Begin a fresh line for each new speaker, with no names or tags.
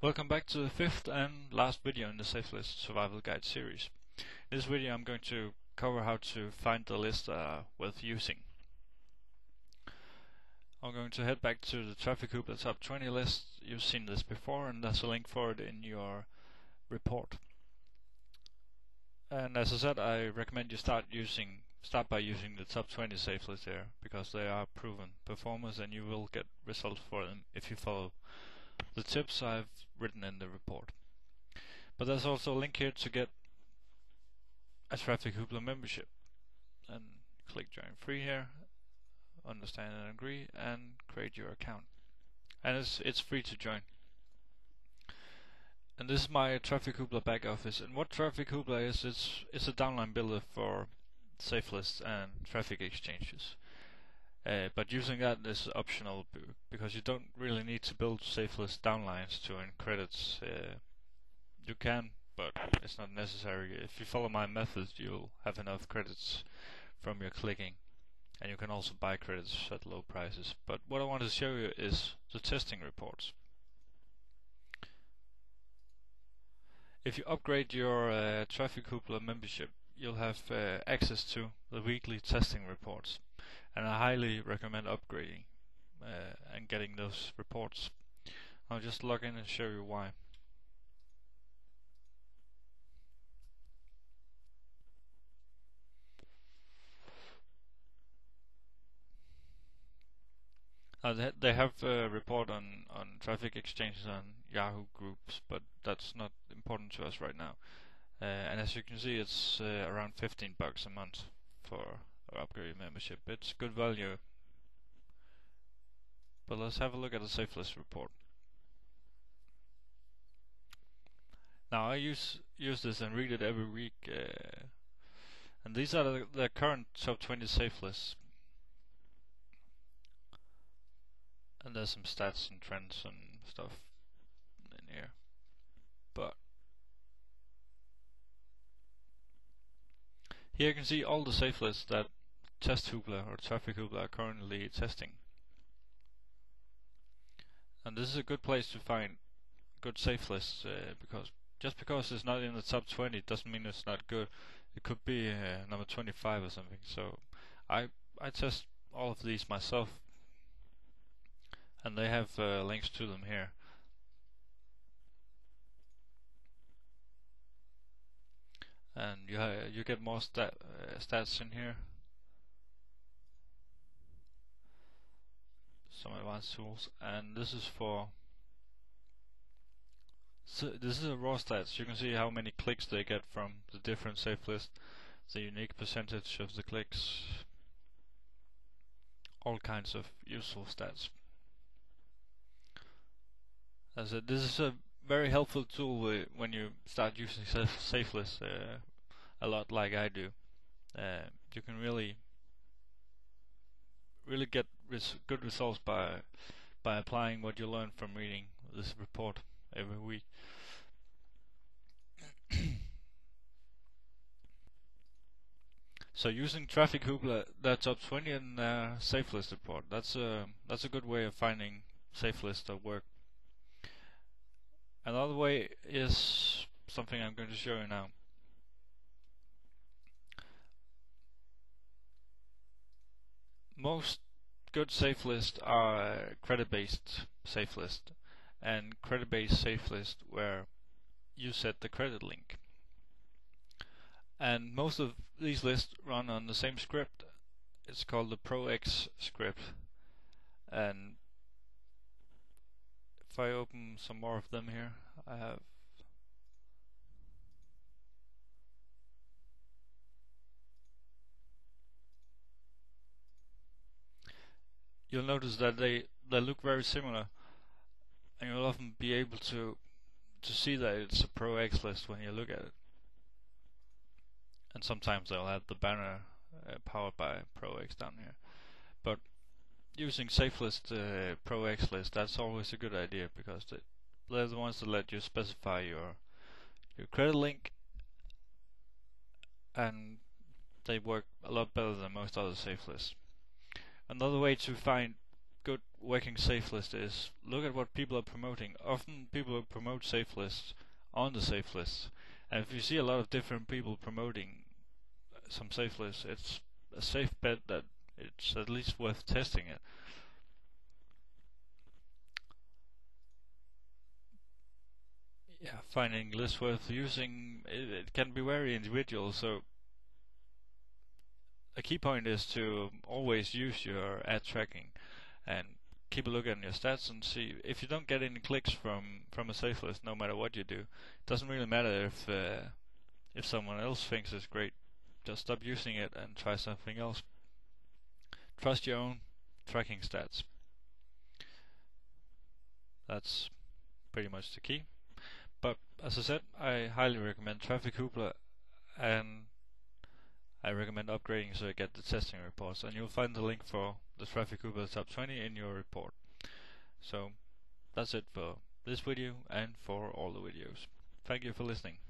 Welcome back to the fifth and last video in the SafeList Survival Guide series. In this video I'm going to cover how to find the list worth using. I'm going to head back to the Traffic Hoopla Top 20 list. You've seen this before and there's a link for it in your report. And as I said, I recommend you start by using the top 20 safe list here, because they are proven performers and you will get results for them if you follow the tips I've written in the report. But there's also a link here to get a Traffic Hoopla membership, and click join free here, understand and agree, and create your account. And it's free to join. And this is my Traffic Hoopla back office. And what Traffic Hoopla is, it's a downline builder for safe lists and traffic exchanges. But using that is optional because you don't really need to build safe list downlines to earn credits. You can, but it's not necessary. If you follow my methods, you'll have enough credits from your clicking, and you can also buy credits at low prices. But what I want to show you is the testing reports. If you upgrade your Traffic Hoopla membership, you'll have access to the weekly testing reports, and I highly recommend upgrading and getting those reports. I'll just log in and show you why. They have a report on traffic exchanges on Yahoo groups, but that's not important to us right now. And as you can see, it's around $15 a month for our upgrade membership. It's good value. But let's have a look at the safe list report. Now I use this and read it every week, and these are the current top 20 safe lists. And there's some stats and trends and stuff in here. But here you can see all the safe lists that Test Hoopla or Traffic Hoopla are currently testing. And this is a good place to find good safe lists, because just because it's not in the top 20 doesn't mean it's not good. It could be number 25 or something. So I test all of these myself, and they have links to them here. And you get more stats in here, some advanced tools, and this is this is a raw stats. You can see how many clicks they get from the different safe lists, the unique percentage of the clicks, all kinds of useful stats. As I said, this is a very helpful tool when you start using safe lists a lot, like I do. You can really get good results by applying what you learn from reading this report every week. So using Traffic Hoopla, the top 20 and safe list report, that's a good way of finding safe lists that work. Another way is something I'm going to show you now. Most good safe lists are credit-based safe lists, and credit-based safe lists where you set the credit link. And most of these lists run on the same script. It's called the ProX script. And if I open some more of them here, I have you'll notice that they look very similar, and you'll often be able to see that it's a ProX list when you look at it. And sometimes they'll have the banner powered by ProX down here. But using SafeList ProX list, that's always a good idea, because they're the ones that let you specify your credit link, and they work a lot better than most other safe lists. Another way to find good working safe list is look at what people are promoting. Often people will promote safe lists on the safe list, and if you see a lot of different people promoting some safe lists, it's a safe bet that it's at least worth testing it. Yeah, finding lists worth using, it can be very individual, so a key point is to always use your ad tracking and keep a look at your stats and see if you don't get any clicks from a safe list. No matter what you do, it doesn't really matter if someone else thinks it's great. Just stop using it and try something else. Trust your own tracking stats. That's pretty much the key. But as I said, I highly recommend Traffic Hoopla, and I recommend upgrading so you get the testing reports, and you'll find the link for the Traffic Hoopla Top 20 in your report. So that's it for this video and for all the videos. Thank you for listening.